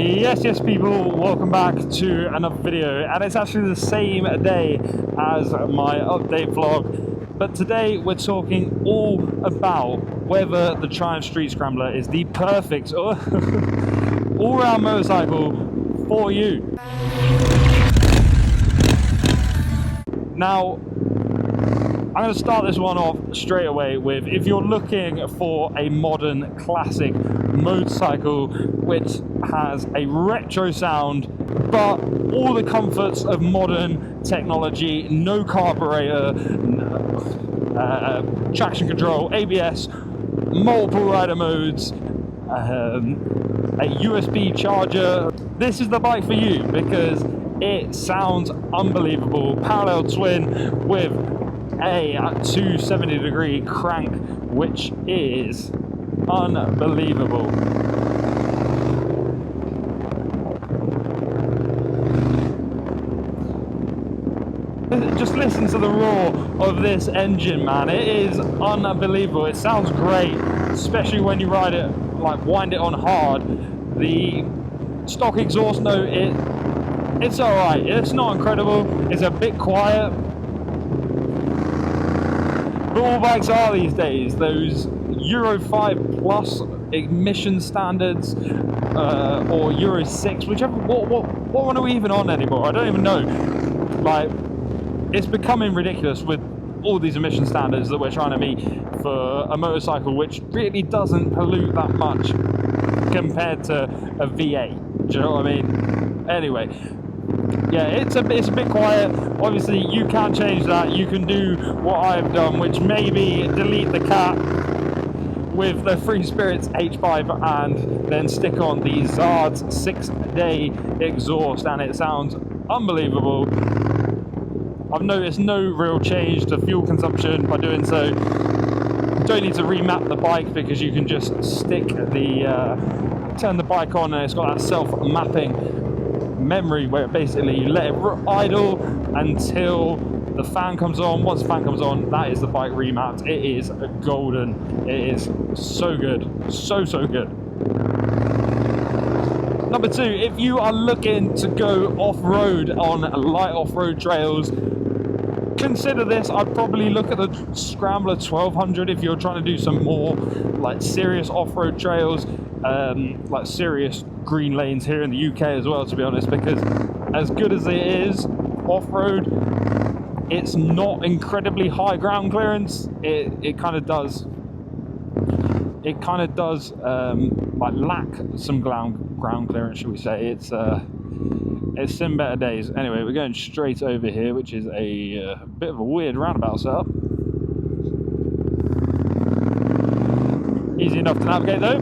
Yes people, welcome back to another video, and it's actually the same day as my update vlog, but today we're talking all about whether the Triumph Street Scrambler is the perfect all-round motorcycle for you. Now, I'm going to start this one off straight away with, if you're looking for a modern classic motorcycle which has a retro sound but all the comforts of modern technology, no carburetor, traction control, ABS, multiple rider modes, a USB charger, this is the bike for you because it sounds unbelievable. Parallel twin with a 270-degree crank, which is unbelievable. Just listen to the roar of this engine, man. It is unbelievable. It sounds great, especially when you ride it, like wind it on hard. The stock exhaust note, it's alright. It's not incredible. It's a bit quiet. But all bikes are these days. Those Euro 5 plus emission standards, or Euro 6, whichever. What one are we even on anymore? I don't even know. Like, it's becoming ridiculous with all these emission standards that we're trying to meet for a motorcycle which really doesn't pollute that much compared to a V8. Do you know what I mean? Anyway. Yeah, it's a bit quiet. Obviously, you can change that. You can do what I've done, which maybe delete the cat with the Free Spirits H5 and then stick on the Zard's 6-day exhaust, and it sounds unbelievable. I've noticed no real change to fuel consumption by doing so. You don't need to remap the bike because you can just stick the turn the bike on, and it's got that self-mapping memory where basically you let it idle until the fan comes on. Once the fan comes on, that is the bike remapped. It is golden. It is so good, so good. Number two, if you are looking to go off-road on light off-road trails, consider this. I'd probably look at the Scrambler 1200 if you're trying to do some more like serious off-road trails, like serious green lanes here in the UK as well, to be honest, because as good as it is off-road, it's not incredibly high ground clearance. It kind of does like lack some ground clearance, should we say. It's seen better days. Anyway, we're going straight over here, which is a bit of a weird roundabout setup. Easy enough to navigate though.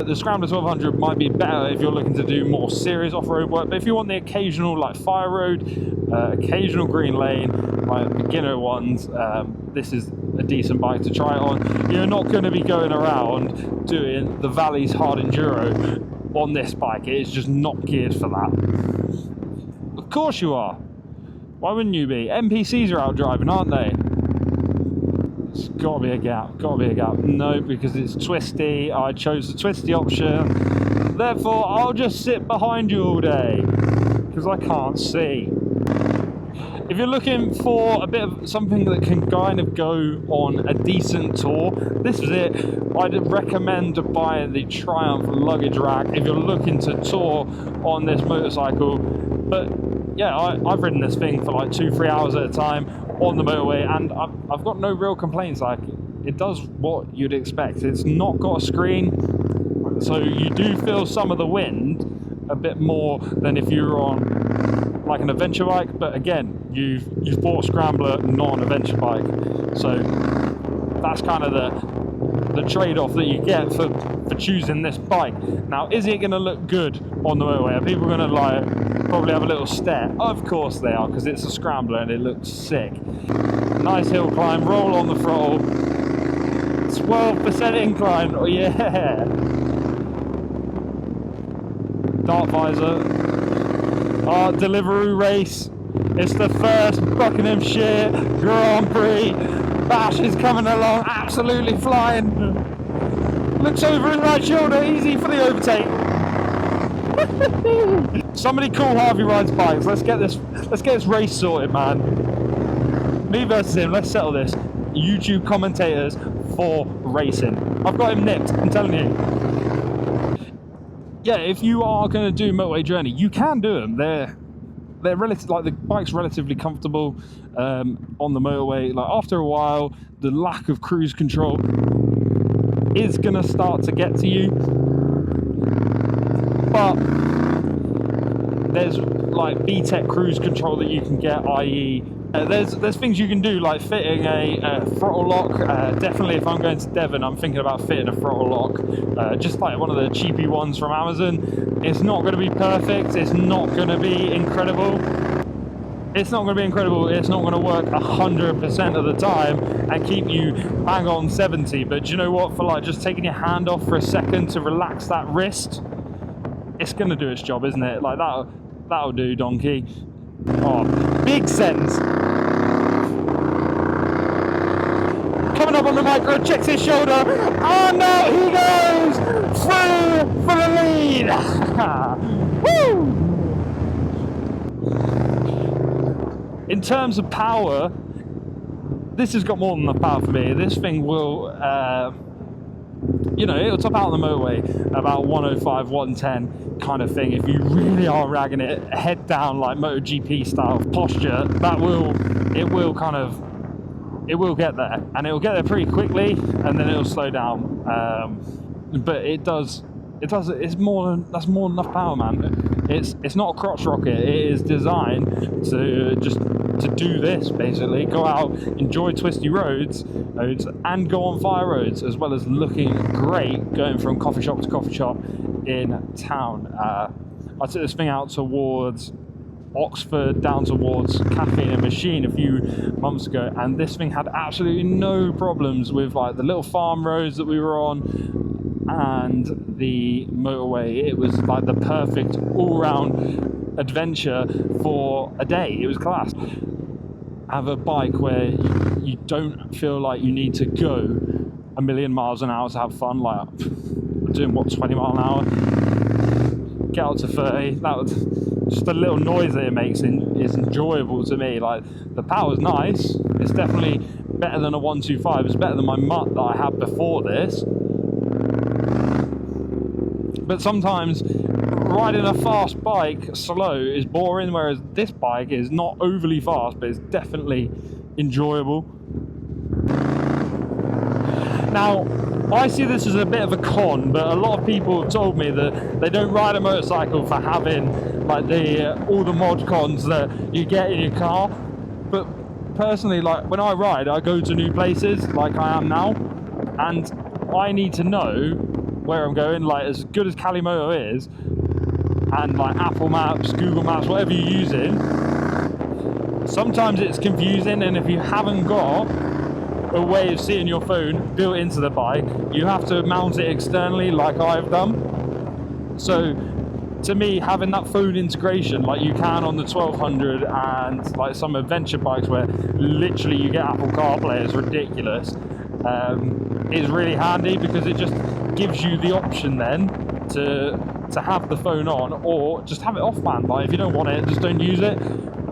The Scrambler 1200 might be better if you're looking to do more serious off-road work, but if you want the occasional like fire road, occasional green lane, like beginner ones, this is a decent bike to try it on. You're not going to be going around doing the Valley's hard enduro on this bike. It is just not geared for that. Of course you are. Why wouldn't you be? NPCs are out driving, aren't they? It's got to be a gap, No, because it's twisty. I chose the twisty option. Therefore, I'll just sit behind you all day because I can't see. If you're looking for a bit of something that can kind of go on a decent tour, this is it. I'd recommend buying the Triumph luggage rack if you're looking to tour on this motorcycle. But yeah, I've ridden this thing for like 2-3 hours at a time on the motorway, and I've got no real complaints. Like, it does what you'd expect. It's not got a screen, so you do feel some of the wind a bit more than if you were on like an adventure bike. But again, you've bought a Scrambler, not an adventure bike, so that's kind of the trade-off that you get for choosing this bike. Now, is it going to look good on the motorway? Are people going to like probably have a little stare? Of course they are, because it's a Scrambler and it looks sick. Nice hill climb, roll on the throttle, 12% incline. Oh yeah. Dark visor. Deliveroo Race. It's the first Buckinghamshire Grand Prix. Bash is coming along, absolutely flying. Looks over his right shoulder, easy for the overtake. Somebody call Harvey rides bikes. Let's get this race sorted, man. Me versus him, let's settle this. YouTube commentators for racing. I've got him nipped, I'm telling you. Yeah, if you are going to do motorway journey, you can do them. They're relative, like the bike's relatively comfortable on the motorway. Like after a while, the lack of cruise control is going to start to get to you. But there's like BTEC cruise control that you can get, i.e. There's things you can do like fitting a throttle lock. Definitely if I'm going to Devon, I'm thinking about fitting a throttle lock, just like one of the cheapy ones from Amazon. It's not going to be perfect, it's not going to be incredible. It's not going to be incredible, it's not going to work 100% of the time and keep you bang on 70, but do you know what, for like just taking your hand off for a second to relax that wrist, it's going to do its job, isn't it? Like that'll do, donkey. Oh, big Sendz. Coming up on the micro, checks his shoulder. Oh no, he goes through for the lead. Woo! In terms of power, this has got more than enough power for me. This thing will, you know, it'll top out on the motorway about 105, 110 kind of thing. If you really are ragging it head down like MotoGP style posture, it will get there, and it will get there pretty quickly, and then it'll slow down. But that's more than enough power, man. It's not a crotch rocket. It is designed to do this, basically. Go out, enjoy twisty roads, and go on fire roads, as well as looking great going from coffee shop to coffee shop in town. I took this thing out towards Oxford, down towards Caffeine and Machine a few months ago, and this thing had absolutely no problems with like the little farm roads that we were on and the motorway. It was like the perfect all-round adventure for a day. It was class. Have a bike where you don't feel like you need to go a million miles an hour to have fun, like doing what, 20 mile an hour, get out to 30. That was just a little noise that it makes is enjoyable to me. Like the power's nice, it's definitely better than a 125, it's better than my Mutt that I had before this. But sometimes riding a fast bike slow is boring, whereas this bike is not overly fast, but it's definitely enjoyable. Now, I see this as a bit of a con, but a lot of people have told me that they don't ride a motorcycle for having like all the mod cons that you get in your car. But personally, like when I ride, I go to new places like I am now, and I need to know where I'm going. Like as good as Calimoto is, and like Apple Maps, Google Maps, whatever you're using, sometimes it's confusing, and if you haven't got a way of seeing your phone built into the bike, you have to mount it externally like I've done. So to me, having that phone integration like you can on the 1200 and like some adventure bikes where literally you get Apple CarPlay, is ridiculous, is really handy, because it just gives you the option then to have the phone on, or just have it off, man. Like if you don't want it, just don't use it.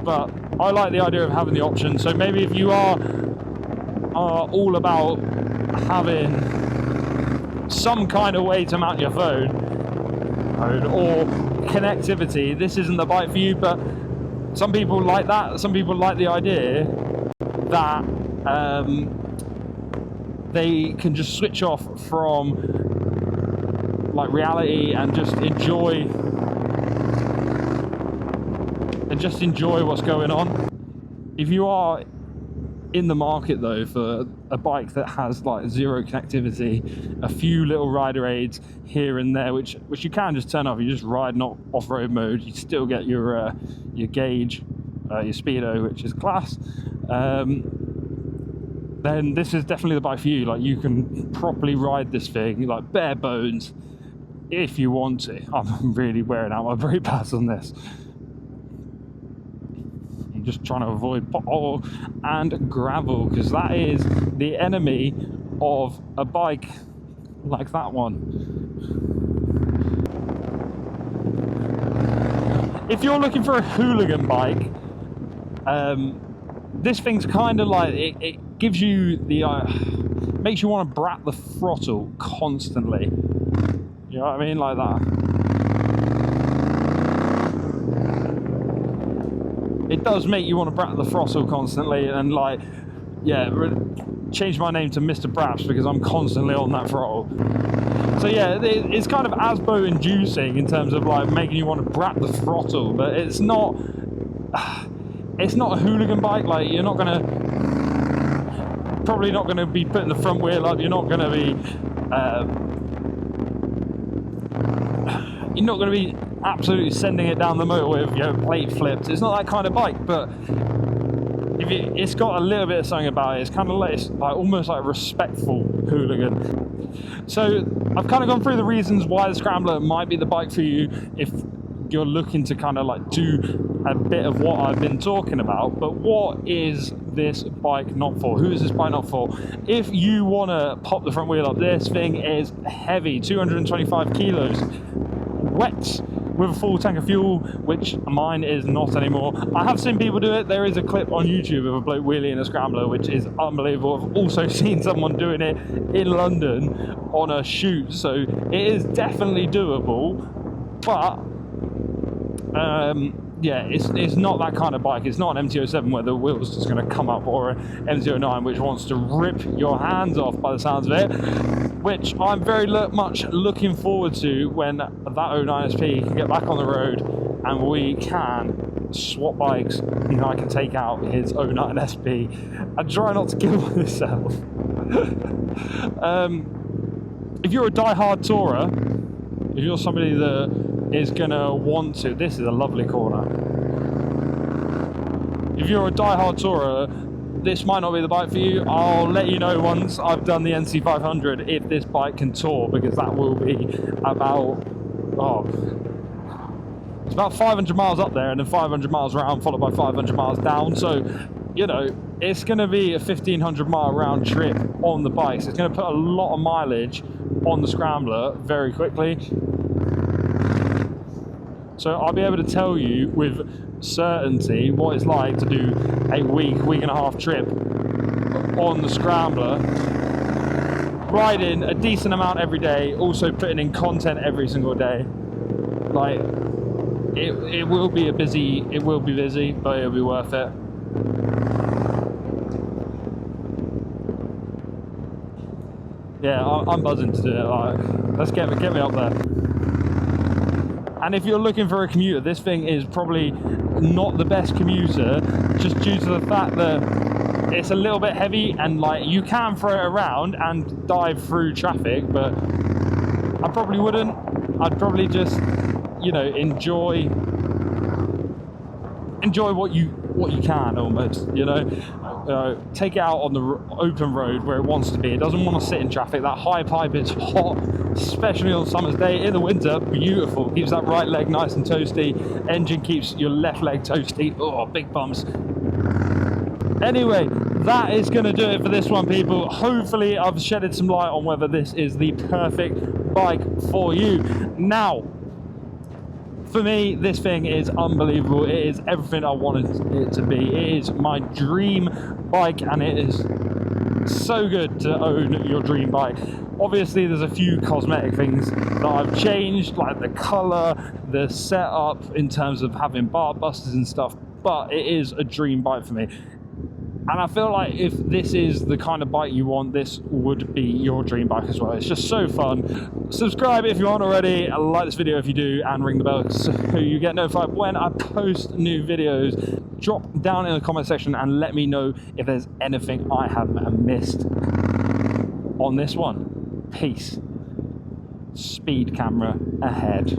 But I like the idea of having the option. So maybe if you are all about having some kind of way to mount your phone or connectivity, this isn't the bike for you. But some people like that. Some people like the idea that they can just switch off from like reality and just enjoy what's going on. If you are in the market though for a bike that has like zero connectivity, a few little rider aids here and there, which you can just turn off, you just ride not off-road mode, you still get your gauge, your speedo, which is class, then this is definitely the bike for you. Like you can properly ride this thing like bare bones if you want to. I'm really wearing out my brake pads on this. I'm just trying to avoid pothole and gravel, because that is the enemy of a bike like that one. If you're looking for a Hooligan bike, this thing's kind of like, it gives you the, makes you want to brat the throttle constantly. You know what I mean? Like that. It does make you want to brat the throttle constantly, and like, yeah, change my name to Mr. Braps because I'm constantly on that throttle. So yeah, it's kind of ASBO inducing in terms of like making you want to brat the throttle, but it's not a Hooligan bike. Like, you're not gonna, probably not gonna be putting the front wheel up. You're not gonna be absolutely sending it down the motorway with your plate flipped. It's not that kind of bike, but it's got a little bit of something about it. It's kind of like, it's like almost like a respectful Hooligan. So I've kind of gone through the reasons why the Scrambler might be the bike for you if you're looking to kind of like do a bit of what I've been talking about. But what is this bike not for? Who is this bike not for? If you want to pop the front wheel up, this thing is heavy, 225 kilos, wet, with a full tank of fuel, which mine is not anymore. I have seen people do it. There is a clip on YouTube of a bloke wheeling a Scrambler, which is unbelievable. I've also seen someone doing it in London on a shoot, so it is definitely doable. But yeah, it's not that kind of bike. It's not an MT-07 where the wheel's just going to come up, or an MT-09 which wants to rip your hands off by the sounds of it, which I'm very much looking forward to when that 09 SP can get back on the road and we can swap bikes. You know, I can take out his 09 SP and try not to kill myself. If you're a die-hard tourer, if you're somebody that is gonna want to, this is a lovely corner. If you're a die-hard tourer, this might not be the bike for you. I'll let you know once I've done the NC500 if this bike can tour, because that will be about, it's about 500 miles up there and then 500 miles around, followed by 500 miles down. So, you know, it's going to be a 1,500 mile round trip on the bike. So it's going to put a lot of mileage on the Scrambler very quickly. So I'll be able to tell you with certainty what it's like to do a week and a half trip on the Scrambler, riding a decent amount every day, also putting in content every single day. Like, it will be busy, but it'll be worth it. Yeah, I'm buzzing to do it. Like, let's get me up there. And if you're looking for a commuter, this thing is probably not the best commuter, just due to the fact that it's a little bit heavy and like you can throw it around and dive through traffic, but I probably wouldn't. I'd probably just, you know, enjoy what you can almost, you know. Take it out on the open road where it wants to be. It doesn't want to sit in traffic. That high pipe is hot, especially on a summer's day. In the winter, beautiful. Keeps that right leg nice and toasty. Engine keeps your left leg toasty. Oh, big bumps. Anyway, that is going to do it for this one, people. Hopefully I've shedded some light on whether this is the perfect bike for you. Now, for me, this thing is unbelievable. It is everything I wanted it to be. It is my dream bike, and it is so good to own your dream bike. Obviously, there's a few cosmetic things that I've changed, like the color, the setup in terms of having bar busters and stuff, but it is a dream bike for me. And I feel like if this is the kind of bike you want, this would be your dream bike as well. It's just so fun. Subscribe if you aren't already, like this video if you do, and ring the bell so you get notified when I post new videos. Drop down in the comment section and let me know if there's anything I have missed on this one. Peace. Speed camera ahead.